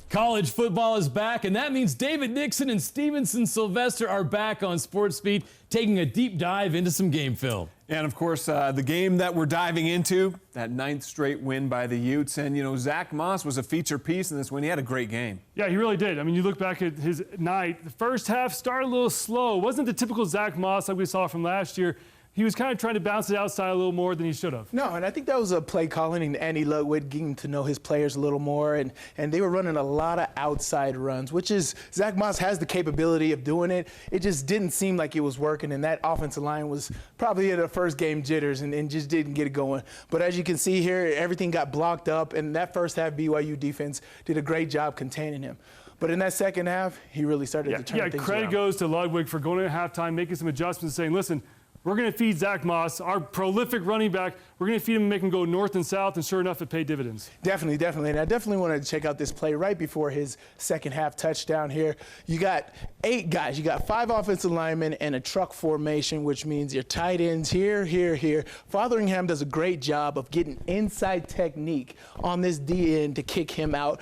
College football is back, and that means David Nixon and Stevenson Sylvester are back on Sports Beat, taking a deep dive into some game film. And, of course, the game that we're diving into, that 9th straight win by the Utes. And, you know, Zach Moss was a feature piece in this win. He had a great game. Yeah, he really did. I mean, you look back at his night. The first half started a little slow. It wasn't the typical Zach Moss like we saw from last year. He was kind of trying to bounce it outside a little more than he should have. No, and I think that was a play calling and Andy Ludwig getting to know his players a little more, and they were running a lot of outside runs, which is Zach Moss has the capability of doing it. It just didn't seem like it was working, and that offensive line was probably at the first game jitters and just didn't get it going. But as you can see here, everything got blocked up, and that first half BYU defense did a great job containing him. But in that second half, he really started to turn things around. Credit goes to Ludwig for going at halftime, making some adjustments, saying, listen, we're going to feed Zach Moss, our prolific running back. We're going to feed him and make him go north and south, and sure enough, it paid dividends. Definitely, definitely. And I definitely wanted to check out this play right before his second half touchdown here. You got 8 guys. You got 5 offensive linemen and a truck formation, which means your tight ends here, here, here. Fotheringham does a great job of getting inside technique on this D end to kick him out.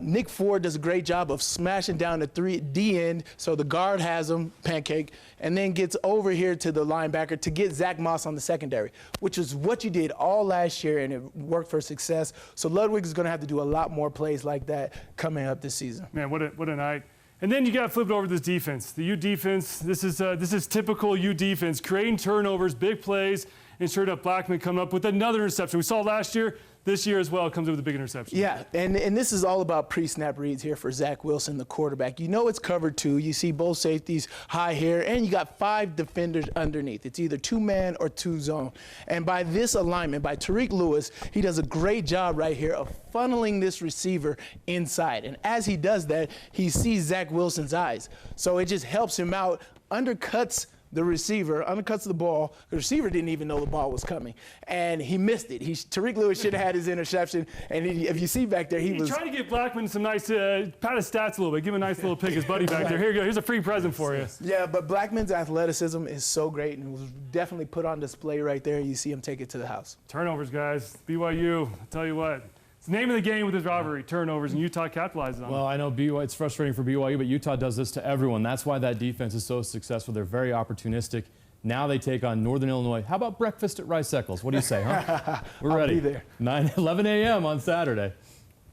Nick Ford does a great job of smashing down the D end so the guard has him, pancake, and then gets over here to the linebacker to get Zach Moss on the secondary, which is what you did all last year, and it worked for success. So Ludwig is going to have to do a lot more plays like that coming up this season. Man, what a night. And then you got to flip it over to this defense. The U defense, this is typical U defense, creating turnovers, big plays, and sure enough, Blackman coming up with another interception. We saw last year. This year as well comes up with a big interception. Yeah, and this is all about pre-snap reads here for Zach Wilson, the quarterback. You know it's covered 2. You see both safeties high here, and you got 5 defenders underneath. It's either 2-man or 2-zone. And by this alignment, by Tariq Lewis, he does a great job right here of funneling this receiver inside. And as he does that, he sees Zach Wilson's eyes. So it just helps him out, undercuts the receiver, undercuts the ball. The receiver didn't even know the ball was coming, and he missed it. Tariq Lewis should have had his interception, and if you see back there, he was trying to give Blackman some nice pat his stats a little bit, give him a nice little pick, his buddy back there. Here you go. Here's a free present for you. Yeah, but Blackman's athleticism is so great and was definitely put on display right there. You see him take it to the house. Turnovers, guys. BYU, I tell you what. It's the name of the game with this rivalry, turnovers, and Utah capitalizes on it. Well, I know it's frustrating for BYU, but Utah does this to everyone. That's why that defense is so successful. They're very opportunistic. Now they take on Northern Illinois. How about breakfast at Rice Eccles? What do you say, huh? We're ready. I'll be there. 11 a.m. on Saturday.